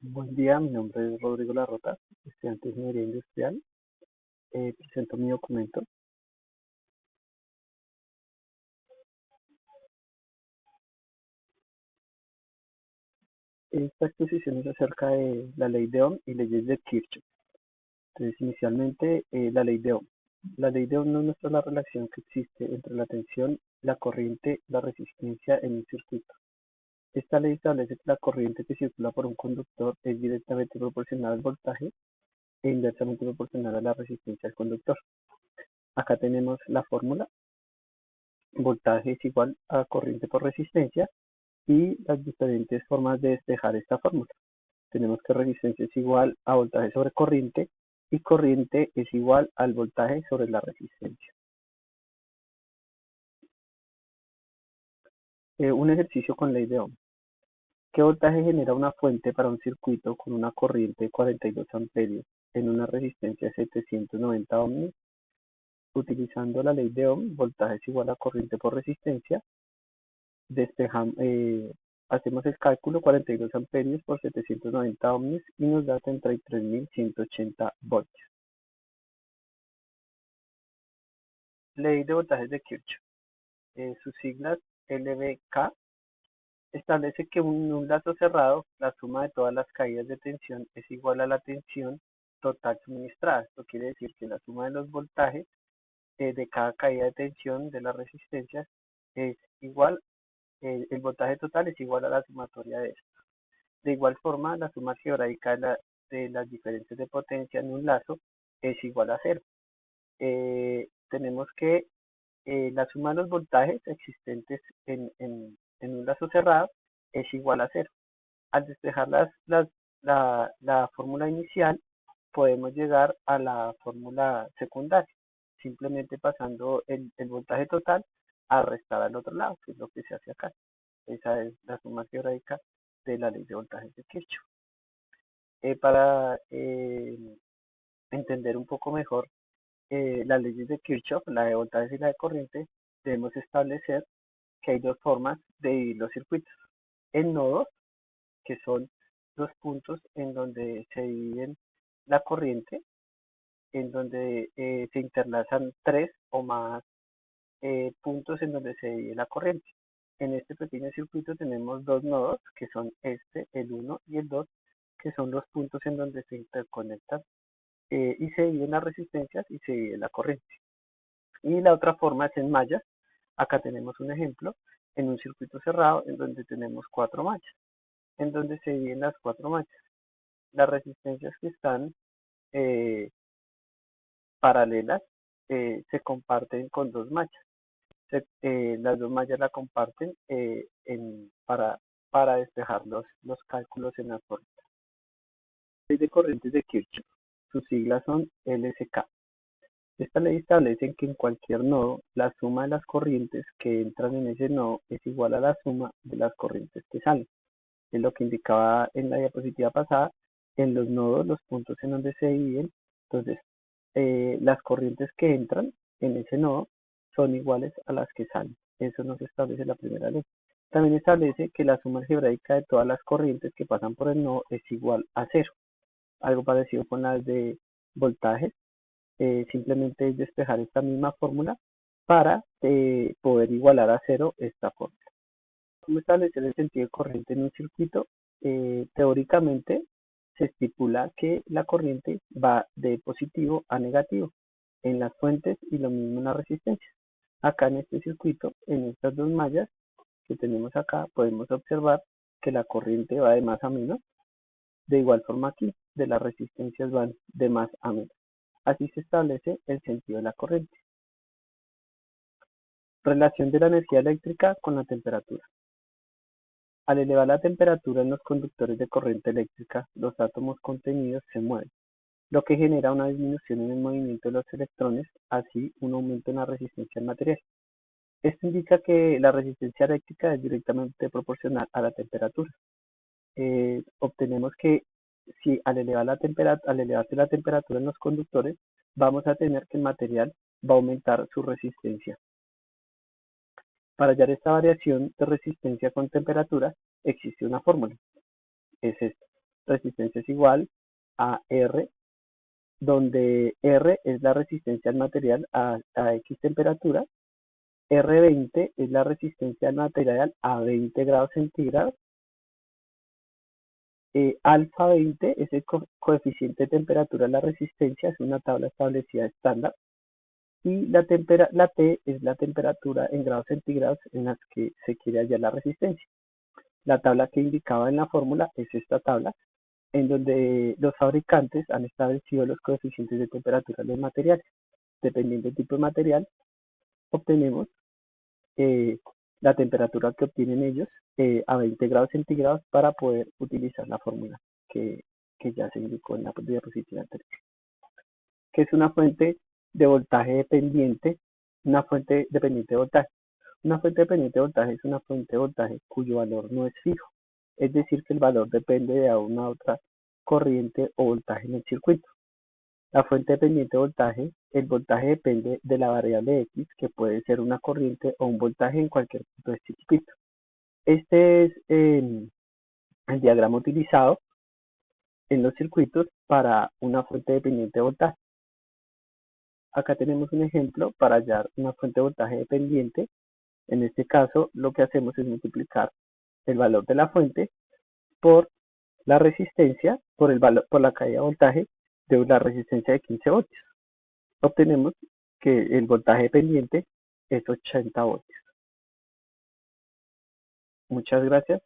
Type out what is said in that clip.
Buen día, mi nombre es Rodrigo Larrota, estudiante de Ingeniería Industrial. Presento mi documento. Esta exposición es acerca de la ley de Ohm y leyes de Kirchhoff. Entonces, inicialmente, la ley de Ohm. La ley de Ohm nos muestra la relación que existe entre la tensión, la corriente, la resistencia en un circuito. Esta ley establece que la corriente que circula por un conductor es directamente proporcional al voltaje e inversamente proporcional a la resistencia del conductor. Acá tenemos la fórmula. Voltaje es igual a corriente por resistencia y las diferentes formas de despejar esta fórmula. Tenemos que resistencia es igual a voltaje sobre corriente y corriente es igual al voltaje sobre la resistencia. Un ejercicio con ley de Ohm. ¿Qué voltaje genera una fuente para un circuito con una corriente de 42 amperios en una resistencia de 790 ohms? Utilizando la ley de Ohm, voltaje es igual a corriente por resistencia. Despejamos, hacemos el cálculo: 42 amperios por 790 ohms y nos da 33.180 voltios. Ley de voltajes de Kirchhoff. Sus siglas LVK. Establece que en un lazo cerrado la suma de todas las caídas de tensión es igual a la tensión total suministrada. Esto quiere decir que la suma de los voltajes de cada caída de tensión de las resistencias es igual, el voltaje total es igual a la sumatoria de esto. De igual forma, la suma algebraica de las diferencias de potencia en un lazo es igual a cero. Tenemos que la suma de los voltajes existentes en un lazo cerrado es igual a cero. Al despejar la fórmula inicial, podemos llegar a la fórmula secundaria, simplemente pasando el voltaje total a restar al otro lado, que es lo que se hace acá. Esa es la suma algebraica de la ley de voltajes de Kirchhoff. Para entender un poco mejor las leyes de Kirchhoff, la de voltajes y la de corriente, debemos establecer que hay dos formas de dividir los circuitos: en nodos, que son los puntos en donde se dividen la corriente, en donde se interlazan tres o más puntos en donde se divide la corriente. En este pequeño circuito tenemos dos nodos, que son el 1 y el 2, que son los puntos en donde se interconectan y se dividen las resistencias y se divide la corriente. Y la otra forma es en mallas. Acá tenemos un ejemplo en un circuito cerrado en donde tenemos cuatro mallas, en donde se dividen las cuatro mallas. Las resistencias que están eh, paralelas se comparten con dos mallas. Las dos mallas la comparten para despejar los cálculos en la fórmula. Ley de corrientes de Kirchhoff. Sus siglas son LSK. Esta ley establece que en cualquier nodo, la suma de las corrientes que entran en ese nodo es igual a la suma de las corrientes que salen. Es lo que indicaba en la diapositiva pasada. En los nodos, los puntos en donde se dividen, entonces las corrientes que entran en ese nodo son iguales a las que salen. Eso nos establece la primera ley. También establece que la suma algebraica de todas las corrientes que pasan por el nodo es igual a cero. Algo parecido con las de voltajes. Simplemente es despejar esta misma fórmula para poder igualar a cero esta fórmula. ¿Cómo establecer el sentido de corriente en un circuito? Teóricamente se estipula que la corriente va de positivo a negativo en las fuentes y lo mismo en la resistencia. Acá en este circuito, en estas dos mallas que tenemos acá, podemos observar que la corriente va de más a menos. De igual forma aquí, de las resistencias van de más a menos. Así se establece el sentido de la corriente. Relación de la energía eléctrica con la temperatura. Al elevar la temperatura en los conductores de corriente eléctrica, los átomos contenidos se mueven, lo que genera una disminución en el movimiento de los electrones, así un aumento en la resistencia del material. Esto indica que la resistencia eléctrica es directamente proporcional a la temperatura. Obtenemos que si al elevarse la temperatura en los conductores, vamos a tener que el material va a aumentar su resistencia. Para hallar esta variación de resistencia con temperatura, existe una fórmula. Es esta. resistencia es igual a R, donde R es la resistencia al material a X temperatura, R20 es la resistencia al material a 20 grados centígrados, alfa 20 es el coeficiente de temperatura de la resistencia, es una tabla establecida estándar, y la T es la temperatura en grados centígrados en las que se quiere hallar la resistencia. La tabla que indicaba en la fórmula es esta tabla, en donde los fabricantes han establecido los coeficientes de temperatura de los materiales. Dependiendo del tipo de material, obtenemos la temperatura que obtienen ellos a 20 grados centígrados para poder utilizar la fórmula que, que ya se indicó en la diapositiva anterior, que es una fuente de voltaje dependiente, una fuente dependiente de voltaje. Una fuente dependiente de voltaje es una fuente de voltaje cuyo valor no es fijo, es decir, que el valor depende de una otra corriente o voltaje en el circuito. La fuente dependiente de voltaje, el voltaje depende de la variable X, que puede ser una corriente o un voltaje en cualquier punto de este circuito. Este es el diagrama utilizado en los circuitos para una fuente dependiente de voltaje. Acá tenemos un ejemplo para hallar una fuente de voltaje dependiente. En este caso, lo que hacemos es multiplicar el valor de la fuente por la resistencia, por la caída de voltaje de la resistencia de 15 voltios. Obtenemos que el voltaje dependiente es 80 voltios. Muchas gracias.